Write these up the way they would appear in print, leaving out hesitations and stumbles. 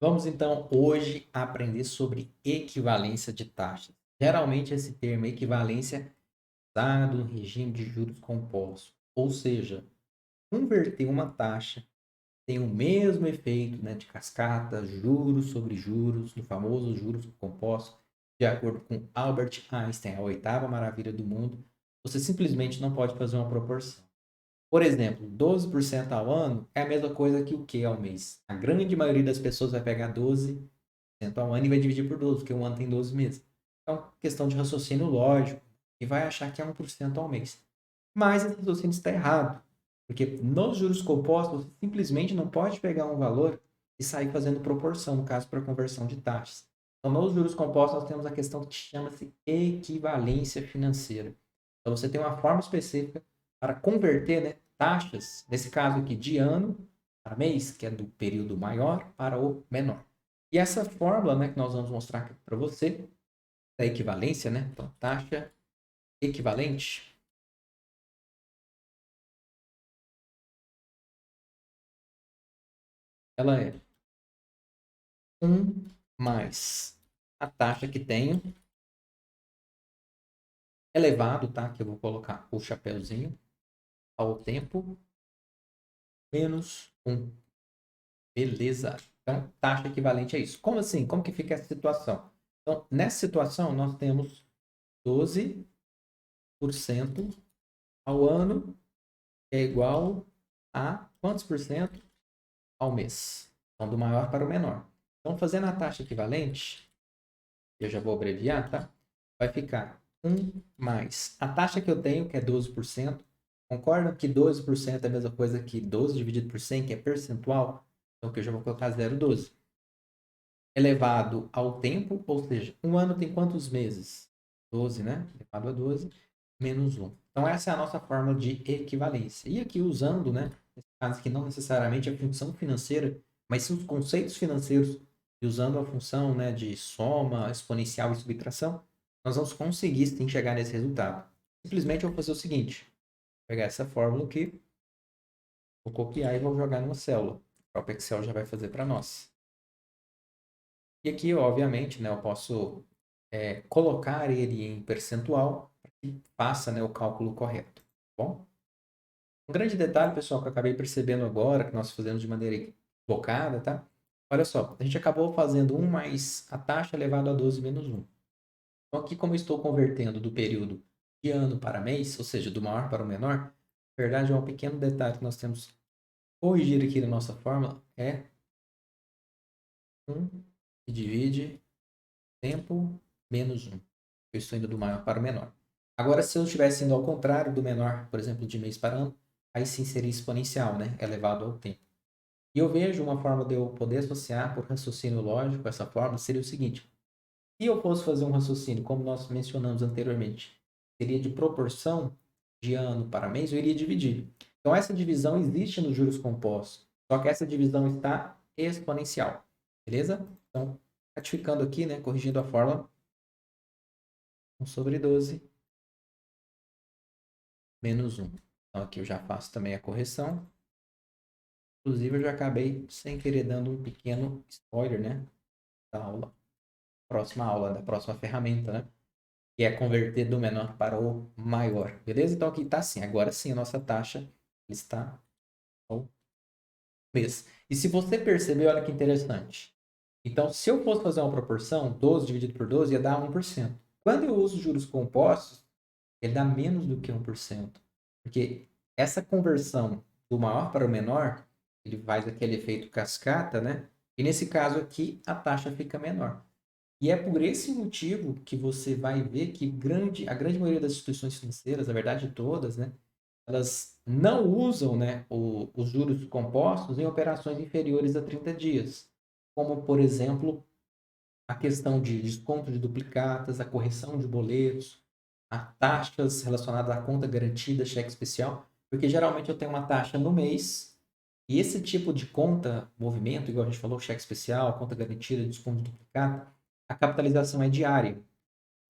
Vamos então hoje aprender sobre equivalência de taxas. Geralmente esse termo equivalência é usado no regime de juros compostos, ou seja, converter uma taxa tem o mesmo efeito, né, de cascata, juros sobre juros, no famoso juros compostos, de acordo com Albert Einstein, a oitava maravilha do mundo. Você simplesmente não pode fazer uma proporção. Por exemplo, 12% ao ano é a mesma coisa que o que ao mês? A grande maioria das pessoas vai pegar 12% ao ano e vai dividir por 12, porque um ano tem 12 meses. Então, questão de raciocínio lógico, e vai achar que é 1% ao mês. Mas esse raciocínio está errado, porque nos juros compostos, você simplesmente não pode pegar um valor e sair fazendo proporção, no caso, para conversão de taxas. Então, nos juros compostos, nós temos a questão que chama-se equivalência financeira. Então, você tem uma forma específica para converter, né, taxas, nesse caso aqui, de ano para mês, que é do período maior para o menor. E essa fórmula, né, que nós vamos mostrar aqui para você, da equivalência, né? Então, taxa equivalente, ela é 1 mais a taxa que tenho, elevado, tá? Que eu vou colocar o chapéuzinho, ao tempo, menos 1. Beleza. Então, taxa equivalente a isso. Como assim? Como que fica essa situação? Então, nessa situação, nós temos 12% ao ano, que é igual a quantos por cento ao mês? Então, do maior para o menor. Então, fazendo a taxa equivalente, eu já vou abreviar, tá? Vai ficar 1 mais a taxa que eu tenho, que é 12%. Concordam que 12% é a mesma coisa que 12 dividido por 100, que é percentual? Então, aqui eu já vou colocar 0,12. Elevado ao tempo, ou seja, um ano tem quantos meses? 12, né? Elevado a 12, menos 1. Então, essa é a nossa forma de equivalência. E aqui usando, né? Nesse caso aqui, não necessariamente a função financeira, mas sim os conceitos financeiros, e usando a função, né, de soma, exponencial e subtração, nós vamos conseguir sim chegar nesse resultado. Simplesmente eu vou fazer o seguinte: vou pegar essa fórmula aqui, vou copiar e vou jogar numa célula. O próprio Excel já vai fazer para nós. E aqui, obviamente, né, eu posso colocar ele em percentual para que faça, né, o cálculo correto. Tá bom? Um grande detalhe, pessoal, que eu acabei percebendo agora, que nós fazemos de maneira equivocada, tá? Olha só, a gente acabou fazendo 1 mais a taxa elevado a 12 menos 1. Então, aqui, como eu estou convertendo do período de ano para mês, ou seja, do maior para o menor, na verdade, é um pequeno detalhe que nós temos que corrigir aqui na nossa fórmula, é 1 que divide tempo menos 1. Eu estou indo do maior para o menor. Agora, se eu estivesse indo ao contrário, do menor, por exemplo, de mês para ano, aí sim seria exponencial, né? Elevado ao tempo. E eu vejo uma forma de eu poder associar por raciocínio lógico essa forma seria o seguinte: se eu fosse fazer um raciocínio, como nós mencionamos anteriormente, seria de proporção de ano para mês, eu iria dividir. Então, essa divisão existe nos juros compostos, só que essa divisão está exponencial. Beleza? Então, ratificando aqui, né, corrigindo a fórmula, 1 sobre 12 menos 1. Então, aqui eu já faço também a correção. Inclusive, eu já acabei, sem querer, dando um pequeno spoiler, né, da aula, próxima aula, da próxima ferramenta, né? Que é converter do menor para o maior. Beleza? Então aqui está assim. Agora sim a nossa taxa está ao mês. E se você perceber, olha que interessante. Então, se eu fosse fazer uma proporção, 12 dividido por 12 ia dar 1%. Quando eu uso juros compostos, ele dá menos do que 1%. Porque essa conversão do maior para o menor, ele faz aquele efeito cascata, né? E nesse caso aqui, a taxa fica menor. E é por esse motivo que você vai ver que a grande maioria das instituições financeiras, na verdade todas, né, elas não usam, né, os juros compostos em operações inferiores a 30 dias. Como, por exemplo, a questão de desconto de duplicatas, a correção de boletos, as taxas relacionadas à conta garantida, cheque especial, porque geralmente eu tenho uma taxa no mês e esse tipo de conta, movimento, igual a gente falou, cheque especial, conta garantida, desconto de duplicata, a capitalização é diária.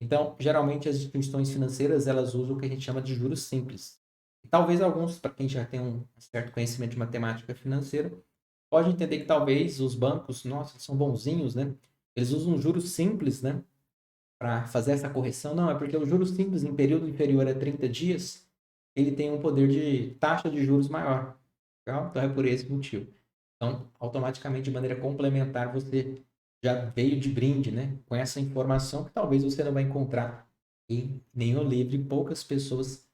Então, geralmente as instituições financeiras, elas usam o que a gente chama de juros simples. E talvez alguns, para quem já tem um certo conhecimento de matemática financeira, pode entender que talvez os bancos, nossa, são bonzinhos, né? Eles usam juros simples, né? Para fazer essa correção. Não, é porque o juros simples em período inferior a 30 dias, ele tem um poder de taxa de juros maior. Legal? Então é por esse motivo. Então, automaticamente, de maneira complementar, você já veio de brinde, né? Com essa informação que talvez você não vai encontrar em nenhum livro e poucas pessoas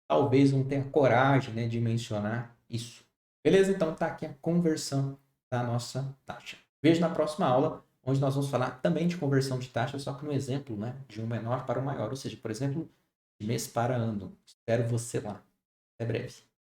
talvez não tenham coragem, né, de mencionar isso. Beleza? Então tá aqui a conversão da nossa taxa. Vejo na próxima aula, onde nós vamos falar também de conversão de taxa, só que no exemplo, né, de um menor para um maior, ou seja, por exemplo, de mês para ano. Espero você lá. Até breve.